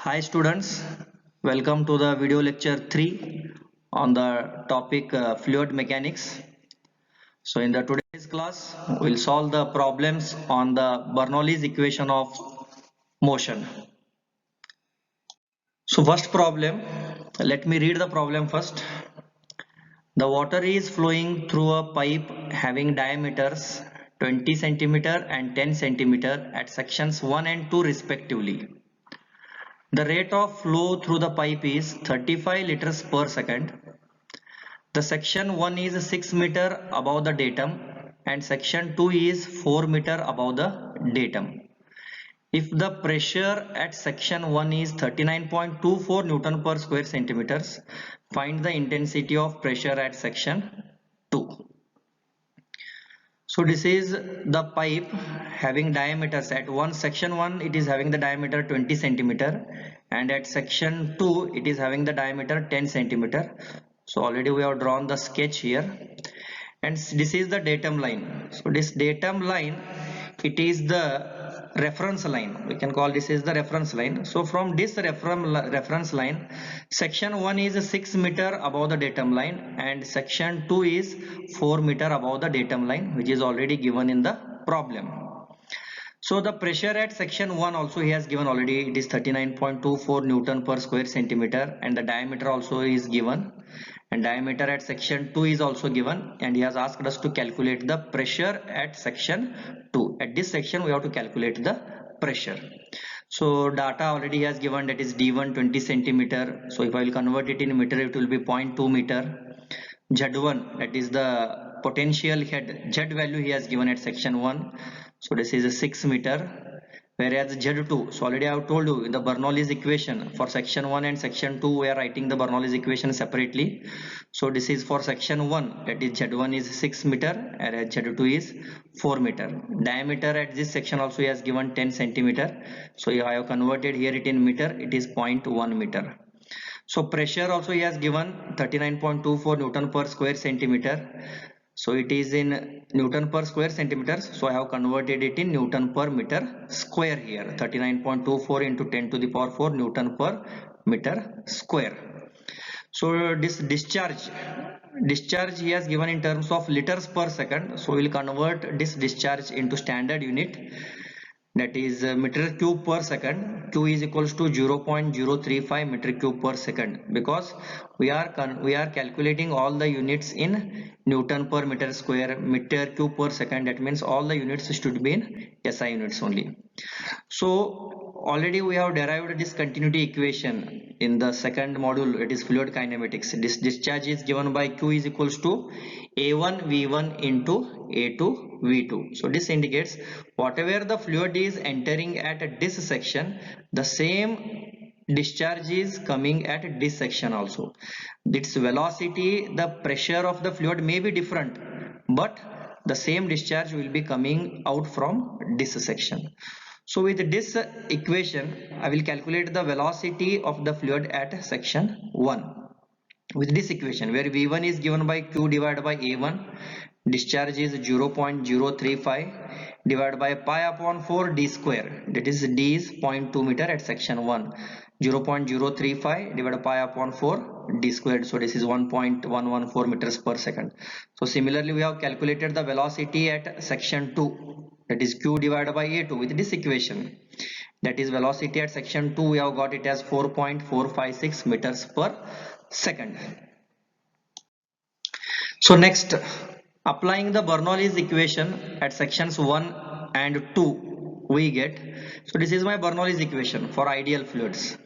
Hi students, welcome to the video lecture 3 on the topic fluid mechanics. So in the today's class, we'll solve the problems on the Bernoulli's equation of motion. So first problem, let me read the problem first. The water is flowing through a pipe having diameters 20 centimeter and 10 centimeter at sections 1 and 2 respectively. The rate of flow through the pipe is 35 liters per second. The section 1 is 6 meter above the datum and section 2 is 4 meter above the datum. If the pressure at section 1 is 39.24 Newton per square centimeters, find the intensity of pressure at section 2. So this is the pipe having diameters. At one section 1 it is having the diameter 20 centimeter and at section 2 it is having the diameter 10 centimeter. So already we have drawn the sketch here and this is the datum line. So this datum line, it is the reference line. We can call this is the reference line. So from this reference line, section 1 is 6 meter above the datum line and section 2 is 4 meter above the datum line, which is already given in the problem. So the pressure at section 1 also he has given already, it is 39.24 Newton per square centimeter and the diameter also is given and diameter at section 2 is also given and he has asked us to calculate the pressure at section 2. At this section we have to calculate the pressure. So data already he has given, that is D1 20 centimeter. So if I will convert it in meter, it will be 0.2 meter. Z1, that is the potential head, Z value he has given at section 1. So this is a 6 meter. Whereas Z2, so already I have told you in the Bernoulli's equation for section 1 and section 2 we are writing the Bernoulli's equation separately. So this is for section 1, that is Z1 is 6 meter and Z2 is 4 meter. Diameter at this section also he has given 10 centimeter. So I have converted here it in meter, it is 0.1 meter. So pressure also he has given 39.24 Newton per square centimeter. So it is in Newton per square centimeters. So I have converted it in Newton per meter square here. 39.24 into 10 to the power 4 Newton per meter square. So this discharge he has given in terms of liters per second. So we will convert this discharge into standard unit, that is meter cube per second. Q is equals to 0.035 meter cube per second because we are calculating all the units in Newton per meter square, meter cube per second. That means all the units should be in SI units only. So already we have derived this continuity equation in the second module, it is fluid kinematics. This discharge is given by Q is equals to A1 V1 into A2 V2. So this indicates whatever the fluid is entering at this section, the same discharge is coming at this section also. Its velocity, the pressure of the fluid may be different, but the same discharge will be coming out from this section. So with this equation, I will calculate the velocity of the fluid at section 1. With this equation where V1 is given by Q divided by A1, discharge is 0.035 divided by pi upon 4 d square, that is d is 0.2 meter at section 1. 0.035 divided by pi upon 4 d squared, so this is 1.114 meters per second. So similarly we have calculated the velocity at section 2, that is Q divided by A2 with this equation, that is velocity at section 2 we have got it as 4.456 meters per second. So next, applying the Bernoulli's equation at sections 1 and 2 we get, so this is my Bernoulli's equation for ideal fluids.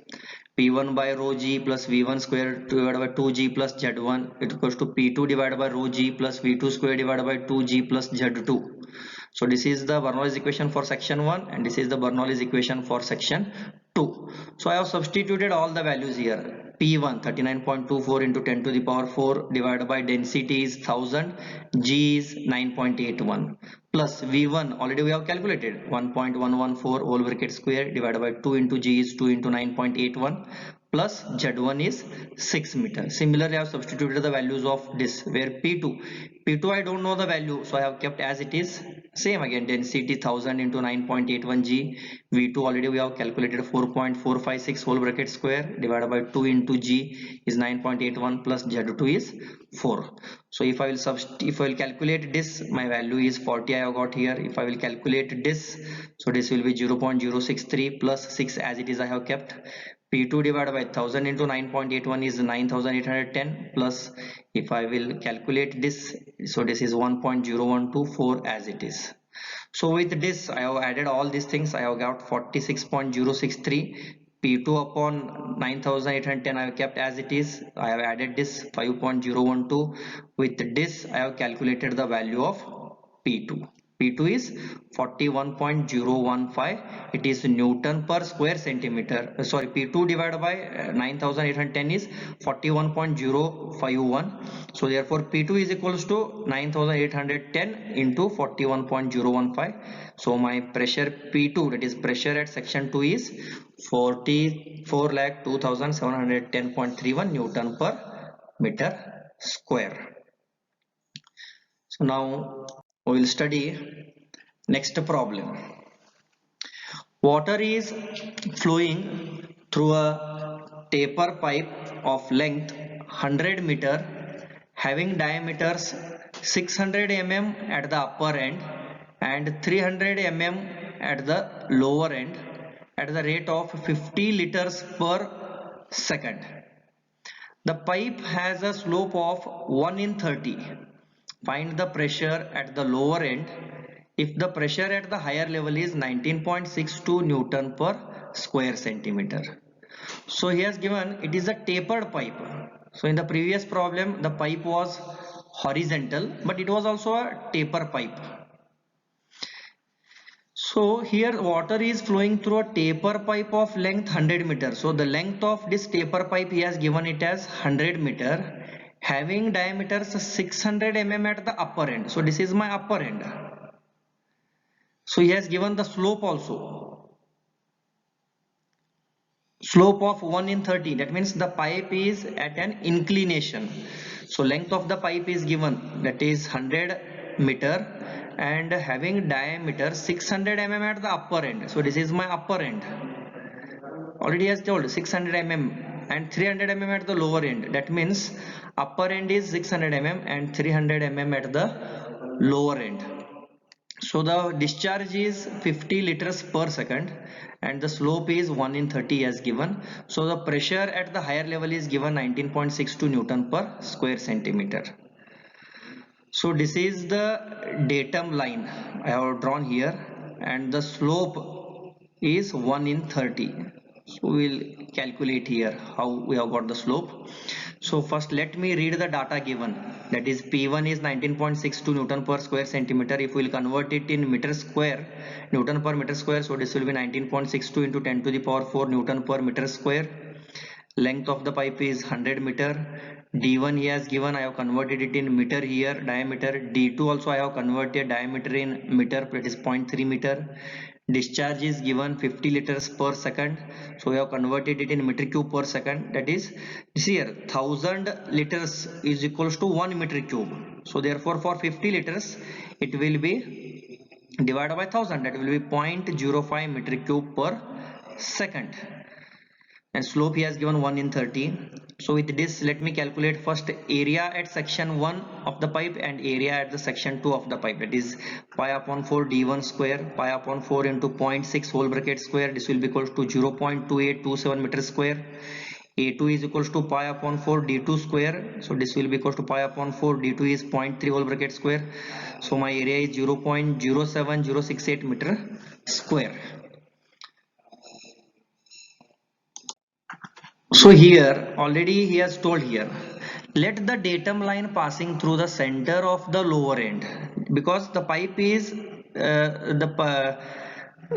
P1 by rho g plus V1 square divided by 2g plus Z1, it equals to P2 divided by rho g plus V2 square divided by 2g plus Z2. So this is the Bernoulli's equation for section 1 and this is the Bernoulli's equation for section 2. So I have substituted all the values here. P1 39.24 into 10 to the power 4 divided by density is 1000, G is 9.81 plus V1 already we have calculated 1.114 whole bracket square divided by 2 into G is 2 into 9.81 plus Z1 is 6 meter. Similarly, I have substituted the values of this, where P2 I don't know the value, so I have kept as it is. Same again, density 1000 into 9.81 G. V2 already we have calculated 4.456 whole bracket square divided by 2 into G is 9.81 plus Z2 is 4. So if I will calculate this, my value is 40 I have got here. If I will calculate this, so this will be 0.063 plus 6 as it is I have kept. P2 divided by 1000 into 9.81 is 9810 plus, if I will calculate this, so this is 1.0124 as it is. So with this I have added all these things. I have got 46.063. P2 upon 9810 I have kept as it is. I have added this 5.012. With this I have calculated the value of P2. P2 is 41.015. It is Newton per square centimeter. Sorry, P2 divided by 9810 is 41.051. So therefore P2 is equals to 9810 into 41.015. So my pressure P2, that is pressure at section 2, is 44,02,710.31 Newton per meter square. So now we will study next problem. Water is flowing through a taper pipe of length 100 meter having diameters 600 mm at the upper end and 300 mm at the lower end at the rate of 50 liters per second. The pipe has a slope of 1 in 30. Find the pressure at the lower end if the pressure at the higher level is 19.62 Newton per square centimeter. So he has given it is a tapered pipe. So in the previous problem the pipe was horizontal, but it was also a taper pipe. So here water is flowing through a taper pipe of length 100 meter. So the length of this taper pipe he has given it as 100 meter having diameters 600 mm at the upper end. So this is my upper end. So he has given the slope also. Slope of 1 in 30. That means the pipe is at an inclination. So length of the pipe is given, that is 100 meter and having diameter 600 mm at the upper end. So this is my upper end. Already has told 600 mm and 300 mm at the lower end. That means upper end is 600 mm and 300 mm at the lower end. So the discharge is 50 liters per second and the slope is 1 in 30 as given. So the pressure at the higher level is given 19.62 Newton per square centimeter. So this is the datum line I have drawn here and the slope is 1 in 30. So we will calculate here how we have got the slope. So first let me read the data given, that is P1 is 19.62 Newton per square centimeter. If we will convert it in meter square, Newton per meter square, so this will be 19.62 into 10 to the power 4 Newton per meter square. Length of the pipe is 100 meter. D1 he has given, I have converted it in meter here, diameter. D2 also I have converted diameter in meter, that is 0.3 meter. Discharge is given 50 liters per second, so we have converted it in meter cube per second, that is this here 1000 liters is equals to 1 meter cube. So therefore for 50 liters it will be divided by 1000, that will be 0.05 meter cube per second. And slope he has given 1 in 30. So with this let me calculate first area at section 1 of the pipe and area at the section 2 of the pipe, that is pi upon 4 d1 square, pi upon 4 into 0.6 whole bracket square, this will be equals to 0.2827 meter square. A2 is equals to pi upon 4 d2 square, so this will be equals to pi upon 4 d2 is 0.3 whole bracket square. So my area is 0.07068 meter square. So here already he has told here, let the datum line passing through the center of the lower end, because the pipe is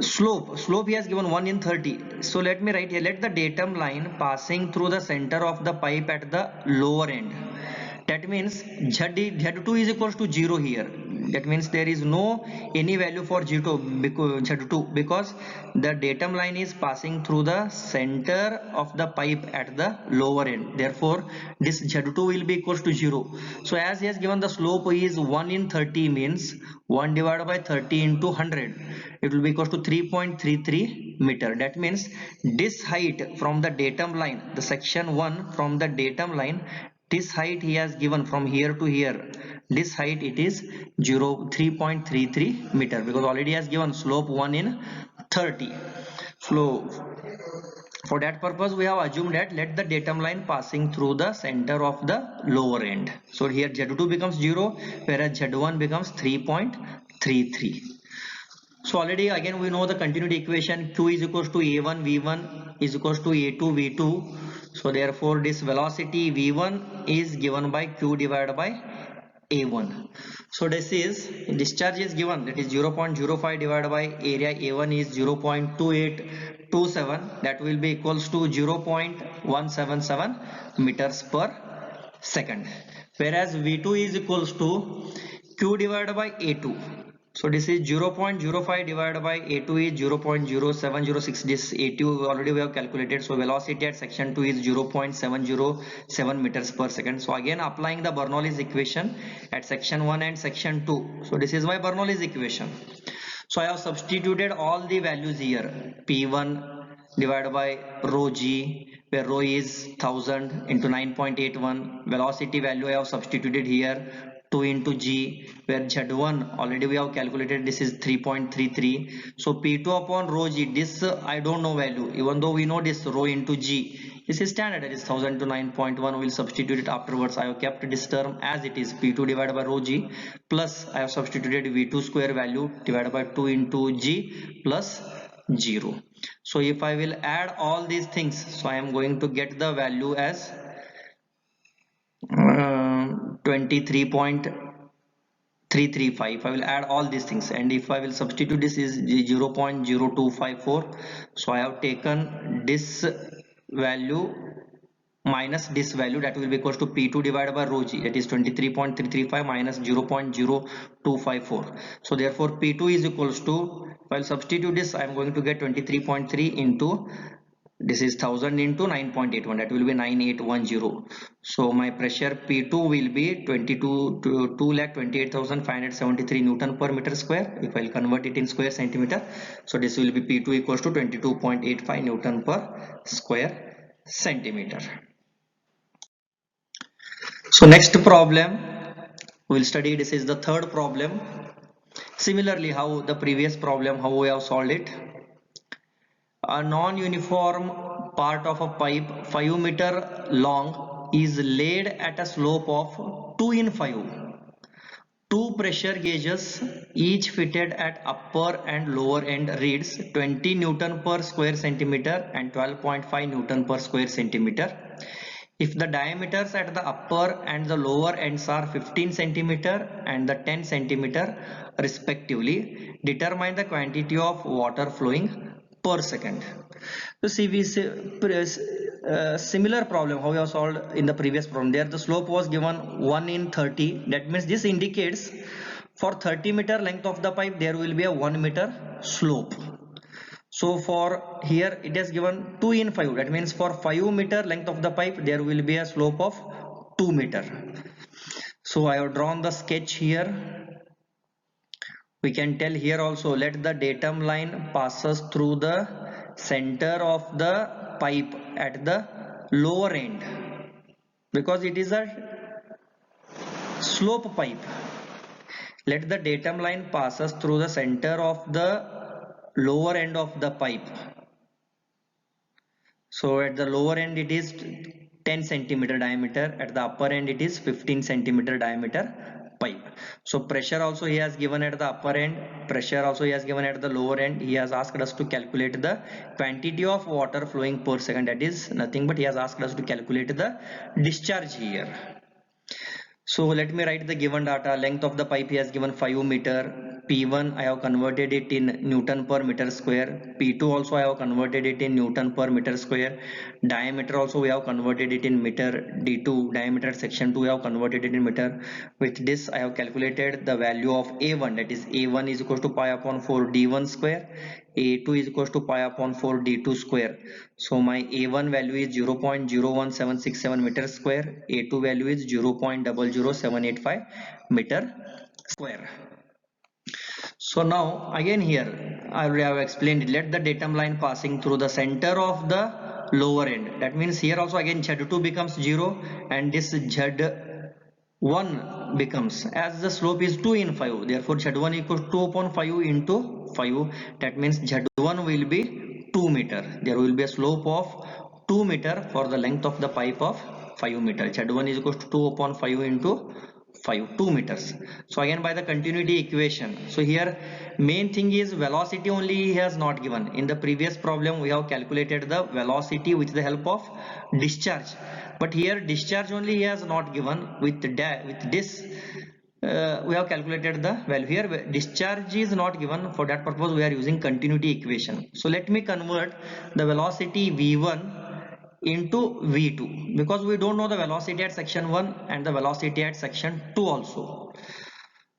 slope he has given 1 in 30. So let me write here, let the datum line passing through the center of the pipe at the lower end. That means Z2 is equals to 0 here. That means there is no any value for Z2 because the datum line is passing through the center of the pipe at the lower end. Therefore, this Z2 will be equals to 0. So as he has given the slope is 1 in 30 means 1 divided by 30 into 100. It will be equals to 3.33 meter. That means this height from the datum line, the section 1 from the datum line, this height he has given from here to here, this height it is 3.33 meter because already has given slope 1 in 30. So for that purpose we have assumed that let the datum line passing through the center of the lower end. So here Z2 becomes 0 whereas Z1 becomes 3.33. So already again we know the continuity equation, Q is equals to A1 V1 is equals to A2 V2. So therefore this velocity V1 is given by Q divided by A1. So this is discharge is given, that is 0.05 divided by area A1 is 0.2827, that will be equals to 0.177 meters per second, whereas V2 is equals to Q divided by A2. So this is 0.05 divided by A2 is 0.0706. This A2 already we have calculated. So velocity at section 2 is 0.707 meters per second. So again applying the Bernoulli's equation at section 1 and section 2. So this is my Bernoulli's equation. So I have substituted all the values here. P1 divided by rho g, where rho is 1000 into 9.81. Velocity value I have substituted here. 2 into g, where Z1 already we have calculated, this is 3.33. So P2 upon rho g, this I don't know value, even though we know this rho into g, this is standard, that is 1000 to 9.1. We'll substitute it afterwards. I have kept this term as it is, P2 divided by rho g, plus I have substituted V2 square value divided by 2 into g plus 0. So if I will add all these things, so I am going to get the value as 23.335. I will add all these things, and if I will substitute, this is 0.0254. So I have taken this value minus this value, that will be equals to P2 divided by rho g, that is 23.335 minus 0.0254. So therefore P2 is equals to, if I will substitute this, I am going to get 23.3 into, this is 1000 into 9.81, that will be 9810. So my pressure P2 will be 2,28,573 Newton per meter square. If I will convert it in square centimeter, so this will be P2 equals to 22.85 Newton per square centimeter. So next problem we will study, this is the third problem. Similarly, how the previous problem, how we have solved it. A non-uniform part of a pipe 5 meter long is laid at a slope of 2 in 5. Two pressure gauges each fitted at upper and lower end reads 20 Newton per square centimeter and 12.5 Newton per square centimeter. If the diameters at the upper and the lower ends are 15 centimeter and the 10 centimeter respectively, determine the quantity of water flowing per second. So see, we similar problem how we have solved in the previous problem. There the slope was given 1 in 30. That means this indicates for 30 meter length of the pipe there will be a 1 meter slope. So for here it is given 2 in 5. That means for 5 meter length of the pipe there will be a slope of 2 meter. So I have drawn the sketch here. We can tell here also, let the datum line passes through the center of the pipe at the lower end, because it is a slope pipe. Let the datum line passes through the center of the lower end of the pipe. So at the lower end it is 10 centimeter diameter, at the upper end it is 15 centimeter diameter pipe. So pressure also he has given at the upper end, pressure also he has given at the lower end. He has asked us to calculate the quantity of water flowing per second, that is nothing but he has asked us to calculate the discharge here. So let me write the given data. Length of the pipe he has given 5 meter, P1 I have converted it in Newton per meter square. P2 also I have converted it in Newton per meter square. Diameter also we have converted it in meter. D2 diameter section 2 we have converted it in meter. With this I have calculated the value of A1, that is A1 is equals to pi upon 4 D1 square. A2 is equals to pi upon 4 D2 square. So my A1 value is 0.01767 meter square. A2 value is 0.00785 meter square. So now again here I already have explained it. Let the datum line passing through the center of the lower end. That means here also again Z2 becomes 0 and this Z1 becomes, as the slope is 2 in 5, therefore Z1 equals 2 upon 5 into 5. That means Z1 will be 2 meter. There will be a slope of 2 meter for the length of the pipe of 5 meter. Z1 is equals to 2 upon 5 into 2 meters. So again by the continuity equation, so here main thing is velocity only he has not given. In the previous problem we have calculated the velocity with the help of discharge, but here discharge only he has not given. With this we have calculated the value. Here discharge is not given, for that purpose we are using continuity equation. So let me convert the velocity v1 into v2, because we don't know the velocity at section 1 and the velocity at section 2 also.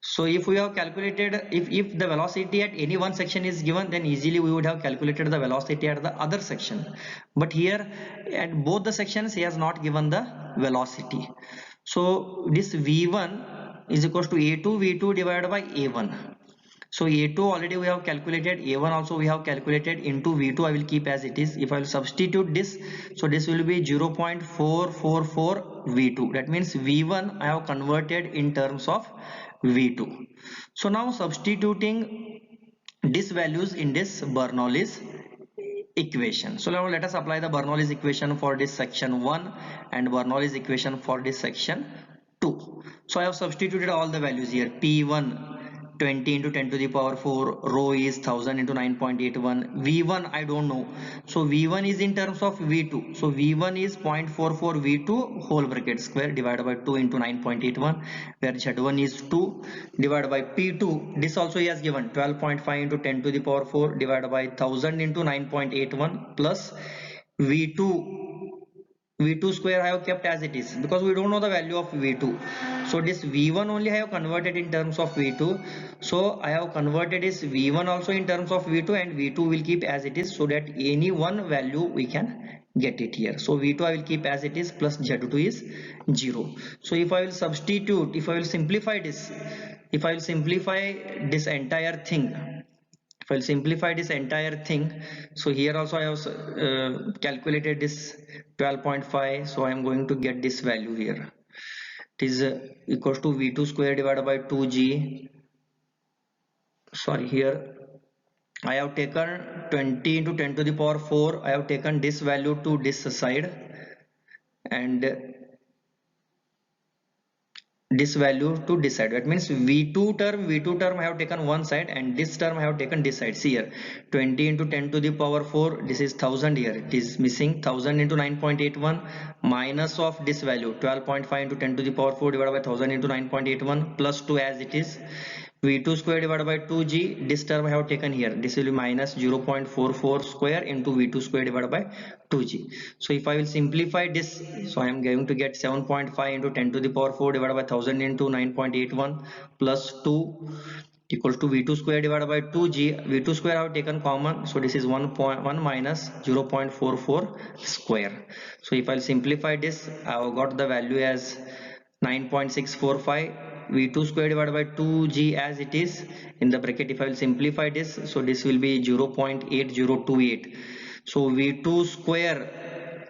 So if we have calculated, if the velocity at any one section is given, then easily we would have calculated the velocity at the other section, but here at both the sections he has not given the velocity. So this v1 is equals to a2 v2 divided by a1. So A2 already we have calculated, A1 also we have calculated, into V2 I will keep as it is. If I will substitute this, so this will be 0.444 V2. That means V1 I have converted in terms of V2. So now substituting these values in this Bernoulli's equation. So now let us apply the Bernoulli's equation for this section 1 and Bernoulli's equation for this section 2. So I have substituted all the values here. P1 20 into 10 to the power 4, rho is 1000 into 9.81. V1 I don't know, so V1 is in terms of V2, so V1 is 0.44 V2 whole bracket square divided by 2 into 9.81, where Z1 is 2 divided by P2. This also he has given 12.5 into 10 to the power 4 divided by 1000 into 9.81 plus V2 square I have kept as it is, because we don't know the value of V2. So this V1 only I have converted in terms of V2. So I have converted this V1 also in terms of V2, and V2 will keep as it is, so that any one value we can get it here. So V2 I will keep as it is, plus Z2 is 0. So if I will substitute, if I will simplify this, if I will simplify this entire thing, so here also I have calculated this 12.5, so I am going to get this value here. It is equals to V2 square divided by 2G. Sorry, here I have taken 20 into 10 to the power 4. I have taken this value to this side, and this value to this side. That means V2 term I have taken one side, and this term I have taken this side. See here, 20 into 10 to the power 4, this is 1000 here, it is missing. 1000 into 9.81 minus of this value 12.5 into 10 to the power 4 divided by 1000 into 9.81 plus 2 as it is. V2 square divided by 2G, this term I have taken here, this will be minus 0.44 square into V2 square divided by 2G. So if I will simplify this, so I am going to get 7.5 into 10 to the power 4 divided by 1000 into 9.81 plus 2 equals to V2 square divided by 2G. V2 square I have taken common, so this is 1.1 minus 0.44 square. So if I will simplify this, I have got the value as 9.645. V2 square divided by 2G as it is in the bracket. If I will simplify this, so this will be 0.8028. So V2 square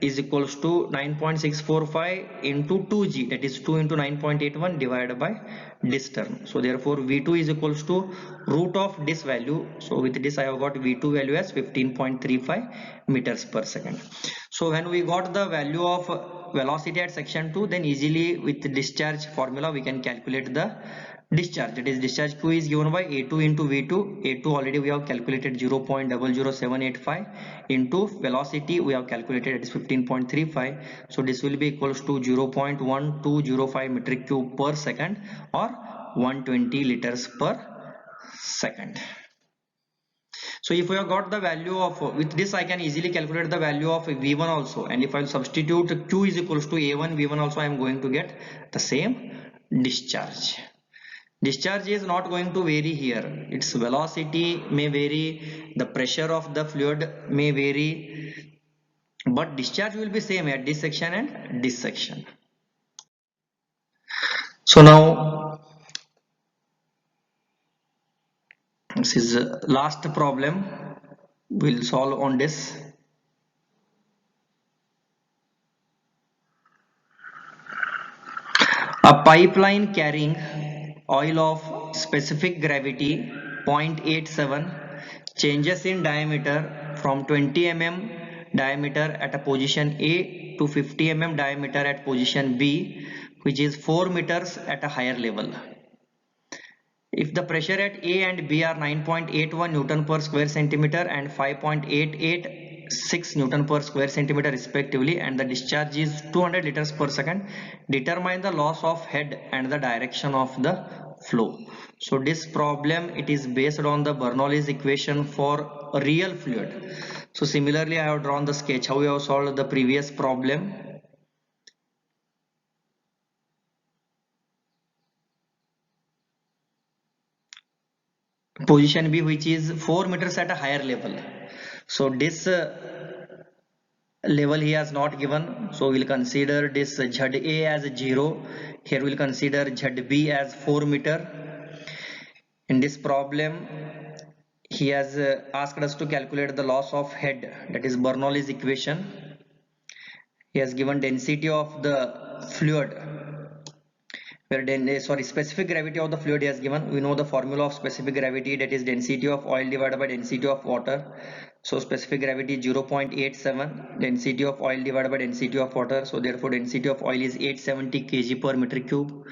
is equals to 9.645 into 2G, that is 2 into 9.81 divided by this term. So therefore V2 is equals to root of this value. So with this I have got V2 value as 15.35 meters per second. So when we got the value of velocity at section 2, then easily with the discharge formula we can calculate the discharge. That is, discharge Q is given by A2 into V2. A2 already we have calculated 0.00785 into velocity we have calculated, it is 15.35. So this will be equals to 0.1205 metric cube per second, or 120 liters per second. So if we have got the value of, with this I can easily calculate the value of V1 also, and if I substitute Q is equals to A1 V1 also, I am going to get the same discharge. Discharge is not going to vary here. Its velocity may vary, the pressure of the fluid may vary, but discharge will be same at this section and this section. So now this is last problem we'll solve on this. A pipeline carrying oil of specific gravity 0.87 changes in diameter from 20 mm diameter at a position A to 50 mm diameter at position B, which is 4 meters at a higher level. If the pressure at A and B are 9.81 Newton per square centimeter and 5.886 Newton per square centimeter respectively, and the discharge is 200 liters per second, determine the loss of head and the direction of the flow. So this problem, it is based on the Bernoulli's equation for a real fluid. So similarly I have drawn the sketch how we have solved the previous problem. Position B, which is 4 meters at a higher level. So this level he has not given, so we'll consider this ZA as 0. Here we'll consider ZB as 4 meter. In this problem he has asked us to calculate the loss of head, that is Bernoulli's equation. He has given density of the fluid, where specific gravity of the fluid is given. We know the formula of specific gravity, that is density of oil divided by density of water. So specific gravity 0.87, density of oil divided by density of water, so therefore density of oil is 870 kg per meter cube.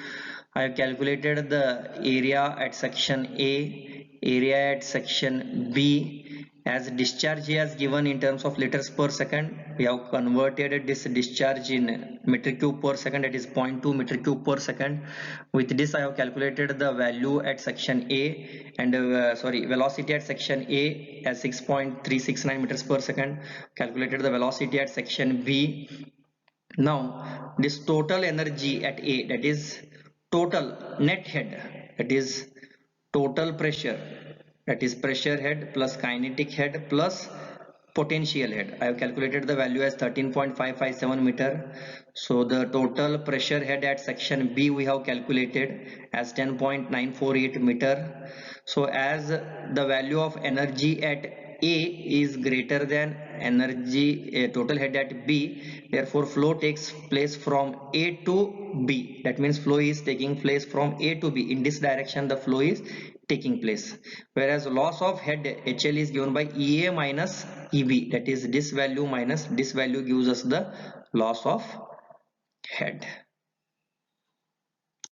I have calculated the area at section A, area at section B. As discharge he has given in terms of liters per second, we have converted this discharge in meter cube per second, that is 0.2 meter cube per second. With this I have calculated the value at section A, and velocity at section A as 6.369 meters per second, calculated the velocity at section B. Now this total energy at A, that is total net head, that is total pressure, that is pressure head plus kinetic head plus potential head. I have calculated the value as 13.557 meter. So the total pressure head at section B we have calculated as 10.948 meter. So as the value of energy at A is greater than energy total head at B, therefore flow takes place from A to B. That means flow is taking place from A to B. In this direction the flow is taking place, whereas loss of head HL is given by EA minus EB, that is this value minus this value gives us the loss of head.